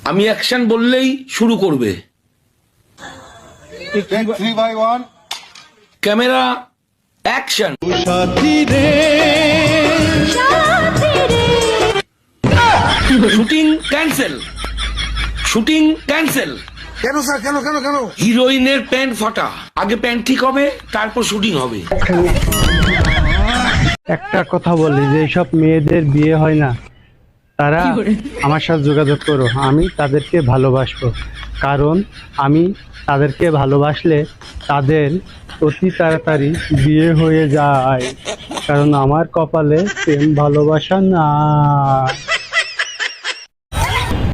আমি অ্যাকশন বললেই শুরু করবে। Camera action. Shooting cancel, shooting cancel. কেন স্যার, কেন কেন কেন? হিরোইনের প্যান্ট ফাটা, আগে প্যান্ট ঠিক হবে তারপর শুটিং হবে। একটা কথা বলি, যে সব মেয়েদের বিয়ে হয় না, তারা আমার সাথে যোগাযোগ করো, আমি তাদেরকে ভালোবাসবো। কারণ আমি তাদেরকে ভালোবাসলে তাদের অতি তাড়াতাড়ি বিয়ে হয়ে যায়, কারণ আমার কপালে প্রেম ভালোবাসা না।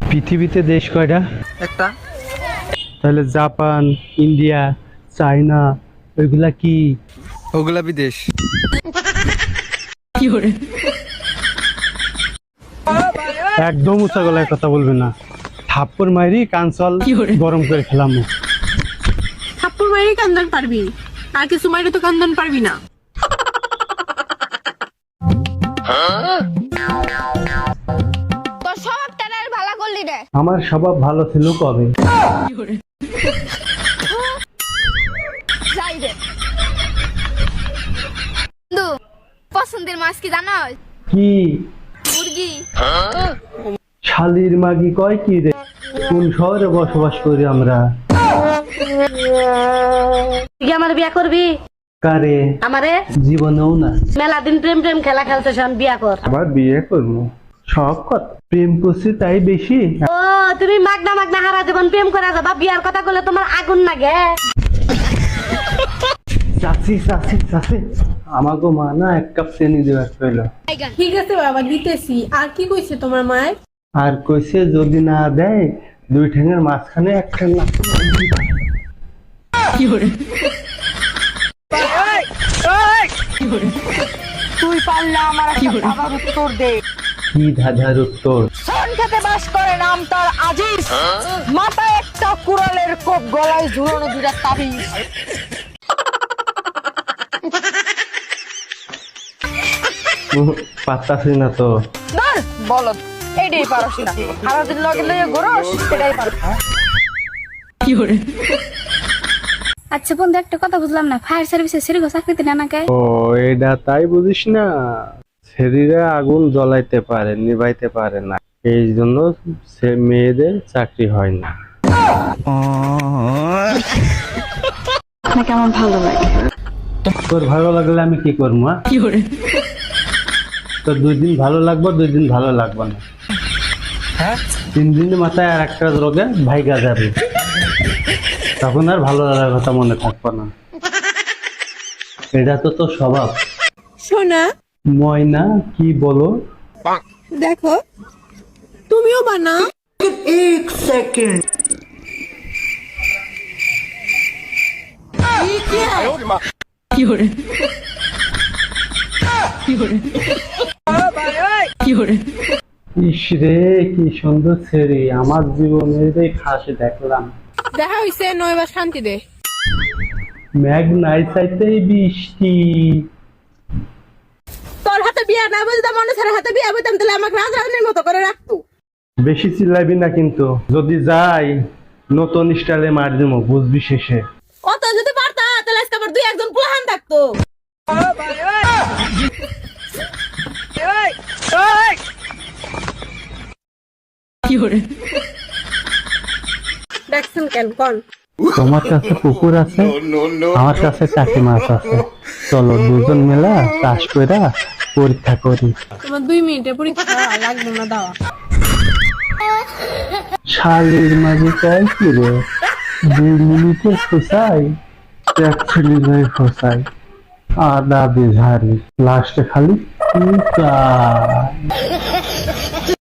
পৃথিবীতে দেশ কয়টা? একটা। তাহলে জাপান, ইন্ডিয়া, চায়না ওইগুলা কি? ওগুলা বিদেশ। একদম উঁচা গলায় কথা বলবে না, থাপ্পড় মারি কানসল গরম করে খেলাম। থাপ্পড় মারি কান্দন পারবি, আর কিছু মারি তো কান্দন পারবি না। তোর স্বভাবটা আর ভালো করলি রে। আমার স্বভাব ভালো ছিল কবে? যাই রে বন্ধু, পছন্দের মাছ কি জানো? কি? মুরগি। শালির মাগি কয় কি রে? কোন শহরে বসবাস করি আমরা? তুই আমার বিয়া করবি? কারে? আমারে? জীবনেও না। মেলা দিন প্রেম প্রেম খেলা খেলতে আমি বিয়া কর। আবার বিয়ে করবো? সব কথা প্রেম করছি তাই বেশি। ও তুমি মাগনা মাগনা হারা জীবন প্রেম করে যাবা, বিয়ার কথা বলে তোমার আগুন লাগে। চাচি চাচি চাচি, আমাকে মা না এক কাপ চিনি দেওয়ার পেল। ঠিক আছে বাবা, দিতেছি। আর কি কইছে তোমার মায়ের? আর কইছে যদি না দেয় দুই ঠ্যাঙের মাঝখানে এক ঠ্যাং না। তুই পারলে আমার একটা ধাঁধার উত্তর দে। কি ধাঁধার উত্তর? শোন খেতে বাস করে, নাম তার আজিজ, মাথায় একটা কুড়ালের কোপ, গলায় ঝুলানো দুটা তাবিজ। পাত্তাছি না তো। বলো, এইটাই পারস না, সারাদিন লগে লগে ঘোরস, সেটাই পারো। আচ্ছা বন্ধু, একটা কথা বুঝলাম না, ফায়ার সার্ভিসে সেরকম চাকরিতে না নাকি? ও এটা তাই বুঝিস না? ছেলেরা আগুন জ্বলাইতে পারে, নিভাইতে পারে না, এই জন্য মেয়েদের চাকরি হয় না। আপনাকে আমার ভালো লাগে। তোর ভালো লাগলে আমি কি করবো? তোর 2 দিন ভালো লাগবো, 2 দিন ভালো লাগবো না, 3 দিনের মাথায় আর একটা রোগে ভাইগা যাবে, তখন আর ভালো লাগার কথা মনে থাকবো না। এটা তো তোর স্বভাব। সোনা ময়না কি বলো? দেখো, তুমিও বানাও। এক সেকেন্ড। ইস রে, কি সুন্দর ছেড়ে, আমার জীবনের এই খাসি দেখলাম। দেখা হইছে, নয়বার শান্তি দে। মেঘ নাই চাইতেই বৃষ্টি। তোর হাতে বিয়া না বুঝতাম, মানুষের হাতে বিয়া বুঝতাম, তাহলে আমাকে রাজরাজনীর মতো করে রাখতো। বেশি চিল্লাবি না কিন্তু, যদি যাই নতুন স্টাইলে মার দিব, বুঝবি শেষে। কত যদি পারতা তাহলে আজকে আবার 2-1 পোলাহান থাকতো। দেখছেন কেন কোন? তোমার কাছে পুকুর আছে, আমার কাছে চাকি মাছ আছে, চলো দুজন মেলা চাষ কইরা পরীক্ষা করি। তোমার 2 মিনিটের পরীক্ষা লাগবে না, দাও। শালির মাঝে চাই কি রে, 2 মিনিটে খোসাই, 1 ছেলে খোসাই, আদা বিঝারি, লাস্টে খালি